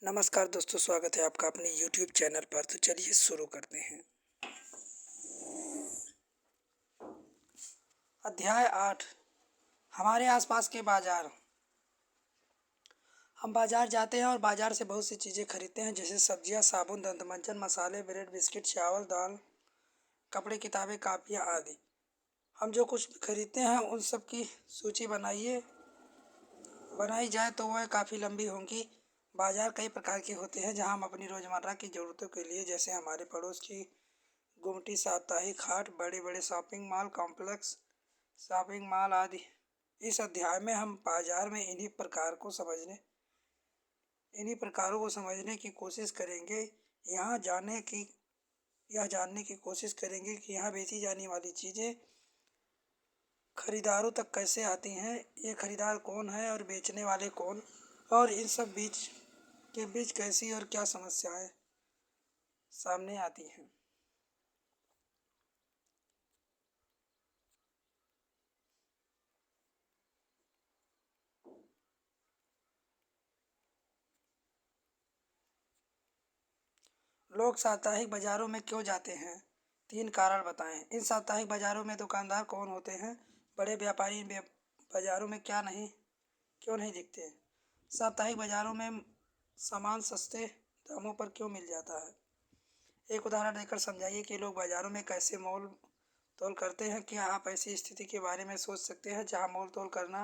नमस्कार दोस्तों, स्वागत है आपका अपने YouTube चैनल पर। तो चलिए शुरू करते हैं। अध्याय 8। हमारे आसपास के बाजार। हम बाजार जाते हैं और बाजार से बहुत सी चीज़ें खरीदते हैं, जैसे सब्जियां, साबुन, दंतमंजन, मसाले, ब्रेड, बिस्किट, चावल, दाल, कपड़े, किताबें, कापियाँ आदि। हम जो कुछ भी खरीदते हैं उन सब की सूची बनाई जाए तो वह काफ़ी लंबी होगी। बाजार कई प्रकार के होते हैं जहां हम अपनी रोज़मर्रा की ज़रूरतों के लिए, जैसे हमारे पड़ोस की गुमटी, साप्ताहिक हाट, बड़े बड़े shopping mall complex, shopping mall आदि। इस अध्याय में हम बाजार में इन्हीं प्रकारों को समझने की कोशिश करेंगे। यहाँ जाने की यह जानने की कोशिश करेंगे कि यहाँ बेची जाने वाली चीज़ें खरीदारों तक कैसे आती हैं, ये खरीदार कौन है और बेचने वाले कौन, और इन सब बीच कैसी और क्या समस्याएं सामने आती हैं। लोग साप्ताहिक बाजारों में क्यों जाते हैं? 3 कारण बताएं। इन साप्ताहिक बाजारों में दुकानदार कौन होते हैं? बड़े व्यापारी बाजारों में क्यों नहीं दिखते? साप्ताहिक बाजारों में सामान सस्ते दामों पर क्यों मिल जाता है? एक उदाहरण देकर समझाइए कि लोग बाजारों में कैसे मोल तोल करते हैं। क्या आप ऐसी स्थिति के बारे में सोच सकते हैं जहां मोल तोल करना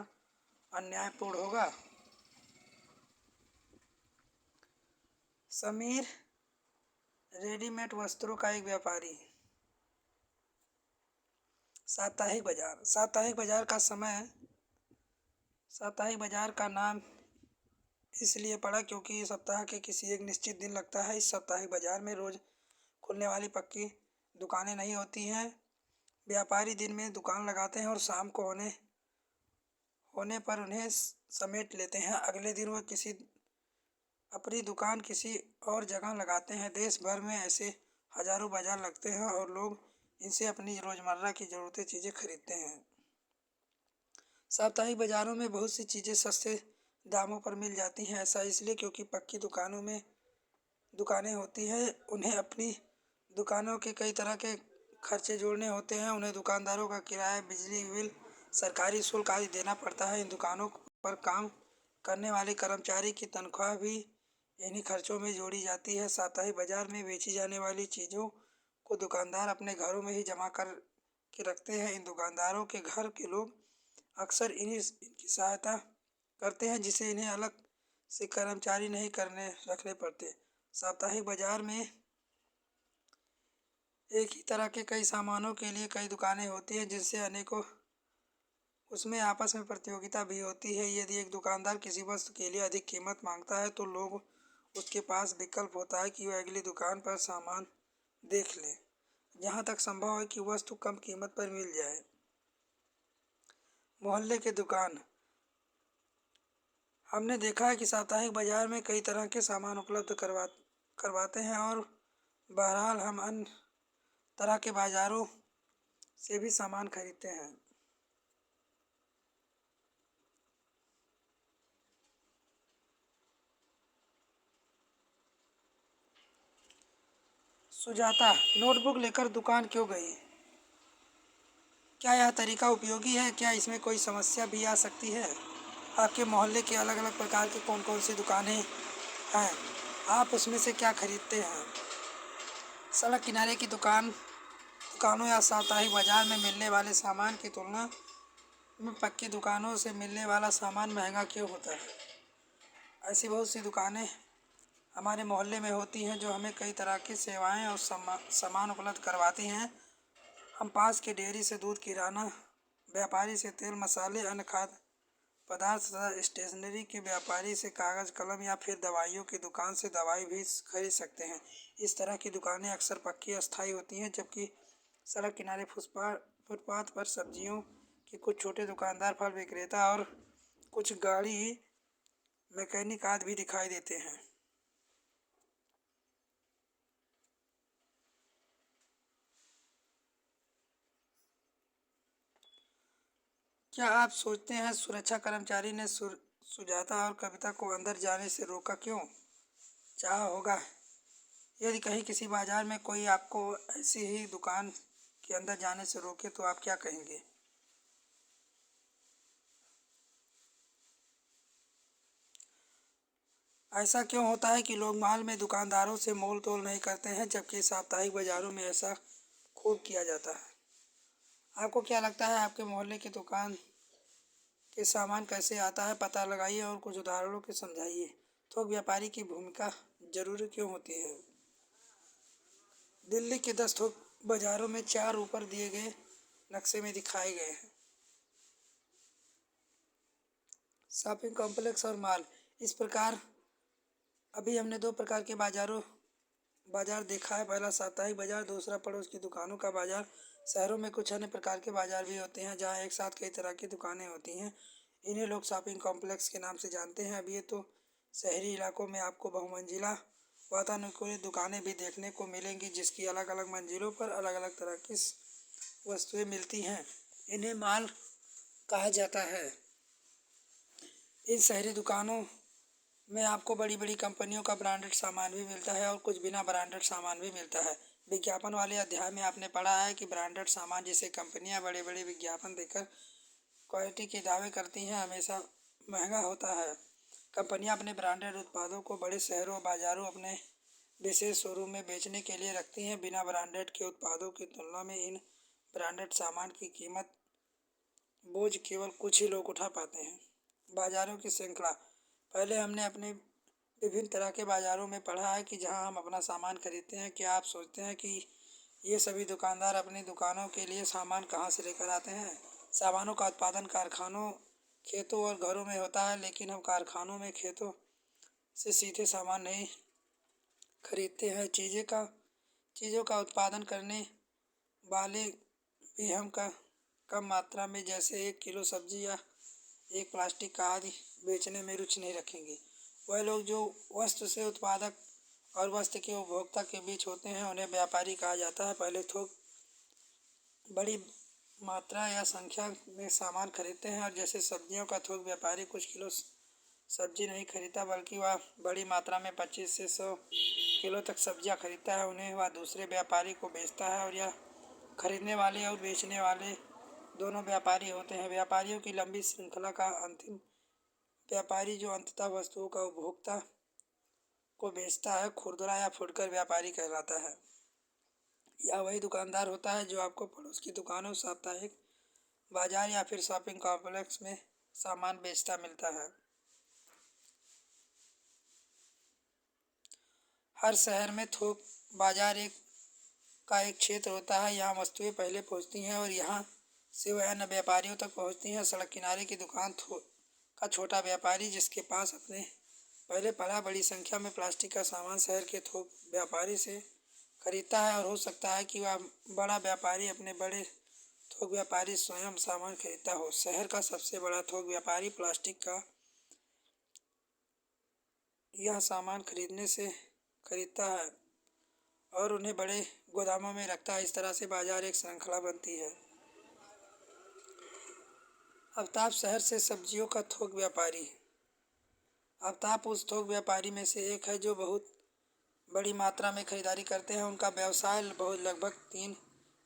अन्यायपूर्ण होगा? समीर, रेडीमेड वस्त्रों का एक व्यापारी। साप्ताहिक बाजार का नाम इसलिए पड़ा क्योंकि सप्ताह के किसी एक निश्चित दिन लगता है। इस साप्ताहिक बाजार में रोज खुलने वाली पक्की दुकानें नहीं होती हैं। व्यापारी दिन में दुकान लगाते हैं और शाम को होने पर उन्हें समेट लेते हैं। अगले दिन वह अपनी दुकान किसी और जगह लगाते हैं। देश भर में ऐसे हजारों बाजार लगते हैं और लोग इनसे अपनी रोजमर्रा की जरूरतें चीज़ें खरीदते हैं। साप्ताहिक बाजारों में बहुत सी चीज़ें सस्ते दामों पर मिल जाती हैं। ऐसा इसलिए क्योंकि पक्की दुकानें होती हैं। उन्हें अपनी दुकानों के कई तरह के खर्चे जोड़ने होते हैं। उन्हें दुकानदारों का किराया, बिजली बिल, सरकारी शुल्क आदि देना पड़ता है। इन दुकानों पर काम करने वाले कर्मचारी की तनख्वाह भी इन्हीं खर्चों में जोड़ी जाती है। साप्ताहिक बाजार में बेची जाने वाली चीज़ों को दुकानदार अपने घरों में ही जमा कर के रखते हैं। इन दुकानदारों के घर के लोग अक्सर इनकी सहायता करते हैं, जिससे इन्हें अलग से कर्मचारी नहीं रखने पड़ते। साप्ताहिक बाजार में एक ही तरह के कई सामानों के लिए कई दुकानें होती हैं, उसमें आपस में प्रतियोगिता भी होती है। यदि एक दुकानदार किसी वस्तु के लिए अधिक कीमत मांगता है तो लोग उसके पास विकल्प होता है कि वह अगली दुकान पर सामान देख ले, जहां तक संभव है कि वस्तु कम कीमत पर मिल जाए। मोहल्ले के दुकान। हमने देखा है कि साप्ताहिक बाजार में कई तरह के सामान उपलब्ध करवाते हैं और बहरहाल हम अन्य तरह के बाजारों से भी सामान खरीदते हैं। सुजाता नोटबुक लेकर दुकान क्यों गई? क्या यह तरीका उपयोगी है? क्या इसमें कोई समस्या भी आ सकती है? आपके मोहल्ले के अलग अलग प्रकार की कौन कौन सी दुकानें हैं? आप उसमें से क्या खरीदते हैं? सड़क किनारे की दुकानों या साप्ताहिक बाजार में मिलने वाले सामान की तुलना में पक्की दुकानों से मिलने वाला सामान महंगा क्यों होता है? ऐसी बहुत सी दुकानें हमारे मोहल्ले में होती हैं जो हमें कई तरह की सेवाएं और सामान उपलब्ध करवाती हैं। हम पास के डेयरी से दूध, किराना व्यापारी से तेल, मसाले, अन्य खाद्य पदार्थ तथा स्टेशनरी के व्यापारी से कागज़ कलम या फिर दवाइयों की दुकान से दवाई भी खरीद सकते हैं। इस तरह की दुकानें अक्सर पक्की अस्थायी होती हैं, जबकि सड़क किनारे फुटपाथ पर सब्जियों के कुछ छोटे दुकानदार, फल विक्रेता और कुछ गाड़ी मैकेनिक आदि भी दिखाई देते हैं। क्या आप सोचते हैं सुरक्षा कर्मचारी ने सुजाता और कविता को अंदर जाने से रोका क्यों? चाहा होगा। यदि कहीं किसी बाजार में कोई आपको ऐसी ही दुकान के अंदर जाने से रोके तो आप क्या कहेंगे? ऐसा क्यों होता है कि लोग माल में दुकानदारों से मोल तोल नहीं करते हैं, जबकि साप्ताहिक बाजारों में ऐसा खूब किया जाता है? आपको क्या लगता है, आपके मोहल्ले की दुकान के सामान कैसे आता है, पता लगाइए और कुछ उदाहरणों के समझाइए। थोक व्यापारी की भूमिका जरूरी क्यों होती है? दिल्ली के 10 थोक बाजारों में 4 ऊपर दिए गए नक्शे में दिखाए गए हैं। शॉपिंग कॉम्प्लेक्स और मॉल। इस प्रकार अभी हमने दो प्रकार के बाजार देखा है। पहला साप्ताहिक बाजार, दूसरा पड़ोस की दुकानों का बाजार। शहरों में कुछ अन्य प्रकार के बाजार भी होते हैं जहाँ एक साथ कई तरह की दुकानें होती हैं। इन्हें लोग शॉपिंग कॉम्प्लेक्स के नाम से जानते हैं। अब ये तो शहरी इलाकों में आपको बहुमंजिला वातानुकूलित दुकानें भी देखने को मिलेंगी, जिसकी अलग अलग मंजिलों पर अलग अलग तरह की वस्तुएं मिलती हैं। इन्हें मॉल कहा जाता है। इन शहरी दुकानों में आपको बड़ी बड़ी कंपनियों का ब्रांडेड सामान भी मिलता है और कुछ बिना ब्रांडेड सामान भी मिलता है। विज्ञापन वाले अध्याय में आपने पढ़ा है कि ब्रांडेड सामान जिसे कंपनियां बड़े बड़े विज्ञापन देकर क्वालिटी के दावे करती हैं, हमेशा महंगा होता है। कंपनियां अपने ब्रांडेड उत्पादों को बड़े शहरों बाजारों अपने विशेष शोरूम में बेचने के लिए रखती हैं। बिना ब्रांडेड के उत्पादों की तुलना में इन ब्रांडेड सामान की कीमत बोझ केवल कुछ ही लोग उठा पाते हैं। बाजारों की श्रृंखला। पहले हमने अपने विभिन्न तरह के बाजारों में पढ़ा है कि जहां हम अपना सामान खरीदते हैं। क्या आप सोचते हैं कि ये सभी दुकानदार अपनी दुकानों के लिए सामान कहां से लेकर आते हैं? सामानों का उत्पादन कारखानों, खेतों और घरों में होता है, लेकिन हम कारखानों में खेतों से सीधे सामान नहीं खरीदते हैं। चीज़ों का उत्पादन करने वाले भी हम कम मात्रा में, जैसे 1 किलो सब्जी या एक प्लास्टिक का आदि बेचने में रुचि नहीं रखेंगे। वह लोग जो वस्तु से उत्पादक और वस्तु के उपभोक्ता के बीच होते हैं उन्हें व्यापारी कहा जाता है। पहले थोक बड़ी मात्रा या संख्या में सामान खरीदते हैं, और जैसे सब्जियों का थोक व्यापारी कुछ किलो सब्जी नहीं खरीदता, बल्कि वह बड़ी मात्रा में 25 से 100 किलो तक सब्जियां खरीदता है। उन्हें वह दूसरे व्यापारी को बेचता है, और यह खरीदने वाले और बेचने वाले दोनों व्यापारी होते हैं। व्यापारियों की लंबी श्रृंखला का अंतिम व्यापारी जो अंततः वस्तुओं का उपभोक्ता को बेचता है, खुदरा या फुटकर व्यापारी कहलाता है। यह वही दुकानदार होता है जो आपको पड़ोस की दुकानों, साप्ताहिक बाजार या फिर शॉपिंग कॉम्प्लेक्स में सामान बेचता मिलता है। हर शहर में थोक बाजार एक क्षेत्र होता है। यहाँ वस्तुएं पहले पहुँचती हैं और यहाँ से वह अन्य व्यापारियों तक पहुँचती हैं। सड़क किनारे की दुकान का छोटा व्यापारी जिसके पास अपने पहले पड़ा बड़ी संख्या में प्लास्टिक का सामान शहर के थोक व्यापारी से खरीदता है, और हो सकता है कि वह बड़ा व्यापारी अपने बड़े थोक व्यापारी स्वयं सामान खरीदता हो। शहर का सबसे बड़ा थोक व्यापारी प्लास्टिक का यह सामान खरीदता है और उन्हें बड़े गोदामों में रखता है। इस तरह से बाजार एक श्रृंखला बनती है। आफ्ताब शहर से सब्जियों का थोक व्यापारी। आफ्ताब उस थोक व्यापारी में से एक है जो बहुत बड़ी मात्रा में खरीदारी करते हैं। उनका व्यवसाय लगभग 3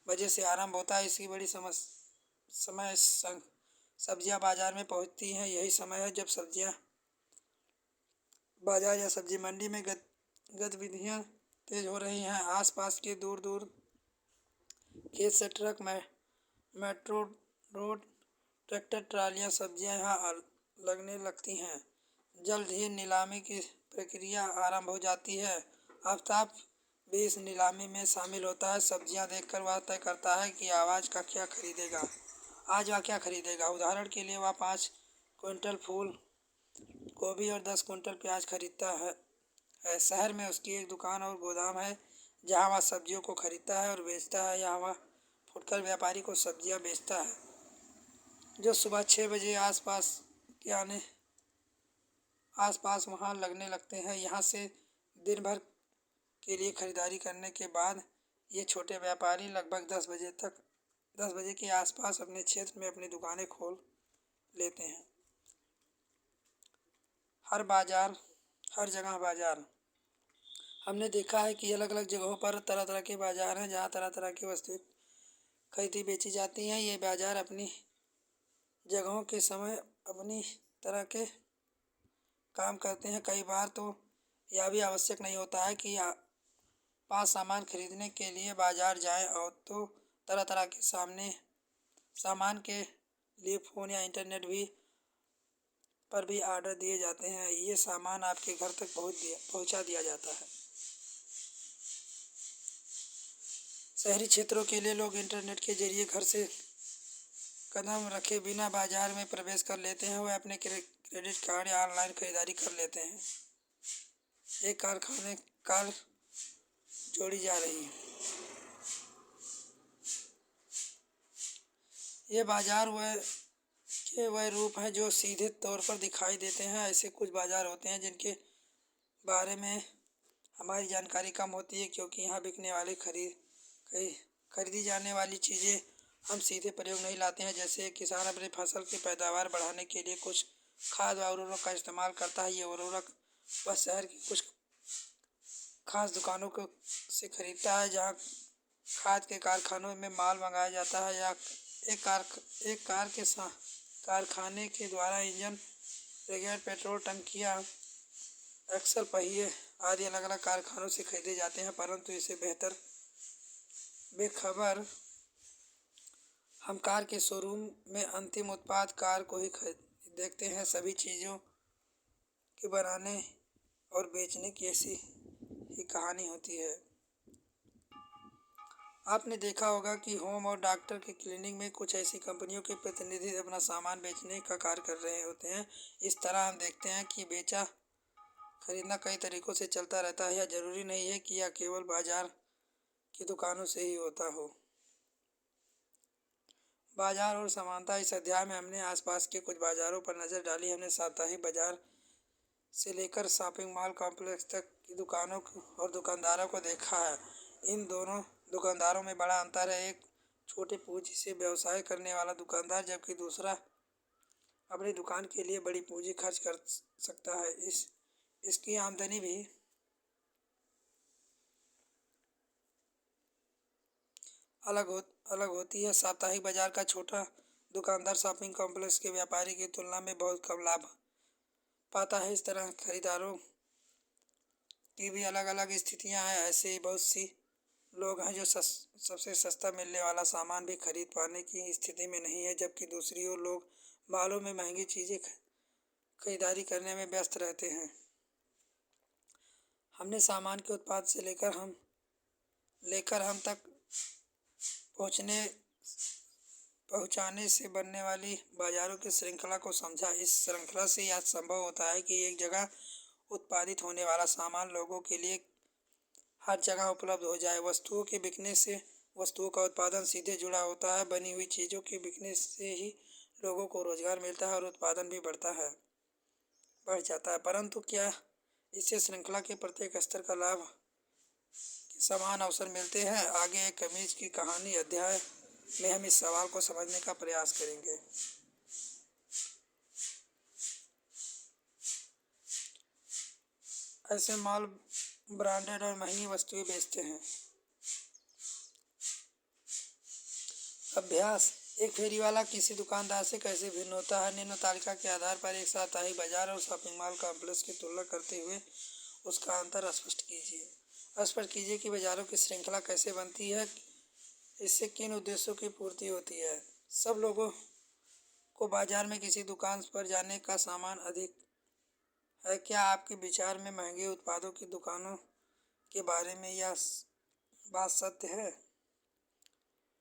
बजे से आरंभ होता है। इसकी बड़ी समय सब्जियां बाजार में पहुंचती हैं। यही समय है जब सब्जियां बाजार या सब्जी मंडी में गतिविधियां तेज हो रही हैं। आसपास के दूर दूर खेत से ट्रक में मेट्रो रोड ट्रैक्टर ट्रालियां सब्जियां यहाँ लगने लगती हैं। जल्द ही नीलामी की प्रक्रिया आरंभ हो जाती है। आफ्ताब भी इस नीलामी में शामिल होता है। सब्जियां देखकर वह तय करता है कि आज वह क्या खरीदेगा। उदाहरण के लिए वह 5 क्विंटल फूल गोभी और 10 क्विंटल प्याज खरीदता है। शहर में उसकी एक दुकान और गोदाम है जहां वह सब्जियों को खरीदता है और बेचता है। यहाँ वह फुटकर व्यापारी को सब्जियां बेचता है जो सुबह 6 बजे आसपास वहां लगने लगते हैं। यहाँ से दिन भर के लिए खरीदारी करने के बाद ये छोटे व्यापारी लगभग 10 बजे के आसपास अपने क्षेत्र में अपनी दुकानें खोल लेते हैं। हर जगह बाजार। हमने देखा है कि अलग अलग जगहों पर तरह तरह के बाजार हैं जहाँ तरह तरह की वस्तुएं खरीदी बेची जाती हैं। ये बाजार अपनी जगहों के समय अपनी तरह के काम करते हैं। कई बार तो यह भी आवश्यक नहीं होता है कि पास सामान खरीदने के लिए बाजार जाएं, और तो तरह तरह के सामान के लिए फ़ोन या इंटरनेट भी पर भी ऑर्डर दिए जाते हैं। ये सामान आपके घर तक पहुंचा दिया जाता है। शहरी क्षेत्रों के लिए लोग इंटरनेट के जरिए घर से कदम रखे बिना बाजार में प्रवेश कर लेते हैं। वे अपने क्रेडिट कार्ड या ऑनलाइन खरीदारी कर लेते हैं। एक कार जोड़ी जा रही है। ये बाजार वह रूप हैं जो सीधे तौर पर दिखाई देते हैं। ऐसे कुछ बाजार होते हैं जिनके बारे में हमारी जानकारी कम होती है, क्योंकि यहाँ बिकने वाले खरीदी जाने वाली चीज़ें हम सीधे प्रयोग नहीं लाते हैं। जैसे किसान अपनी फसल की पैदावार बढ़ाने के लिए कुछ खाद व उर्वरक का इस्तेमाल करता है। ये उर्वरक वह शहर की कुछ खास दुकानों से खरीदता है, जहाँ खाद के कारखानों में माल मंगाया जाता है, या एक कारखाने के द्वारा इंजन, रेगुलेटर, पेट्रोल टंकियाँ, अक्सर पहिए आदि अलग अलग कारखानों से खरीदे जाते हैं। परंतु इसे बेखबर हम कार के शोरूम में अंतिम उत्पाद कार को ही देखते हैं। सभी चीज़ों के बनाने और बेचने की ऐसी ही कहानी होती है। आपने देखा होगा कि होम और डॉक्टर के क्लिनिक में कुछ ऐसी कंपनियों के प्रतिनिधि अपना सामान बेचने का कार्य कर रहे होते हैं। इस तरह हम देखते हैं कि बेचा खरीदना कई तरीकों से चलता रहता है। यह जरूरी नहीं है कि यह केवल बाजार की दुकानों से ही होता हो। बाजार और समानता। इस अध्याय में हमने आसपास के कुछ बाजारों पर नज़र डाली। हमने साप्ताहिक बाजार से लेकर शॉपिंग मॉल कॉम्प्लेक्स तक की दुकानों और दुकानदारों को देखा है। इन दोनों दुकानदारों में बड़ा अंतर है। एक छोटे पूंजी से व्यवसाय करने वाला दुकानदार, जबकि दूसरा अपनी दुकान के लिए बड़ी पूंजी खर्च कर सकता है। इसकी आमदनी भी अलग होती है। साप्ताहिक बाजार का छोटा दुकानदार शॉपिंग कॉम्प्लेक्स के व्यापारी की तुलना में बहुत कम लाभ पाता है। इस तरह खरीदारों की भी अलग अलग स्थितियां हैं। ऐसे ही बहुत सी लोग हैं जो सबसे सस्ता मिलने वाला सामान भी खरीद पाने की स्थिति में नहीं है, जबकि दूसरी ओर लोग मालों में महंगी चीज़ें खरीदारी करने में व्यस्त रहते हैं। हमने सामान के उत्पाद से लेकर हम तक पहुंचाने से बनने वाली बाजारों की श्रृंखला को समझा। इस श्रृंखला से यह संभव होता है कि एक जगह उत्पादित होने वाला सामान लोगों के लिए हर जगह उपलब्ध हो जाए। वस्तुओं के बिकने से वस्तुओं का उत्पादन सीधे जुड़ा होता है। बनी हुई चीज़ों के बिकने से ही लोगों को रोजगार मिलता है और उत्पादन भी बढ़ जाता है। परंतु क्या इससे श्रृंखला के प्रत्येक स्तर का लाभ के समान अवसर मिलते हैं? आगे एक कमीज की कहानी अध्याय में हम इस सवाल को समझने का प्रयास करेंगे। ऐसे मॉल ब्रांडेड और महंगी वस्तुएं बेचते हैं। अभ्यास। एक फेरी वाला किसी दुकानदार से कैसे भिन्न होता है? निम्न तालिका के आधार पर एक साप्ताहिक बाजार और शॉपिंग मॉल कॉम्प्लेक्स की तुलना करते हुए उसका अंतर स्पष्ट कीजिए कि बाजारों की श्रृंखला कैसे बनती है, इससे किन उद्देश्यों की पूर्ति होती है। सब लोगों को बाजार में किसी दुकान पर जाने का सामान अधिक है। क्या आपके विचार में महंगे उत्पादों की दुकानों के बारे में यह बात सत्य है?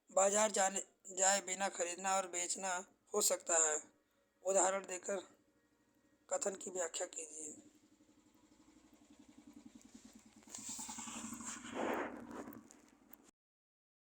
बाजार जाए बिना खरीदना और बेचना हो सकता है। उदाहरण देकर कथन की व्याख्या कीजिए।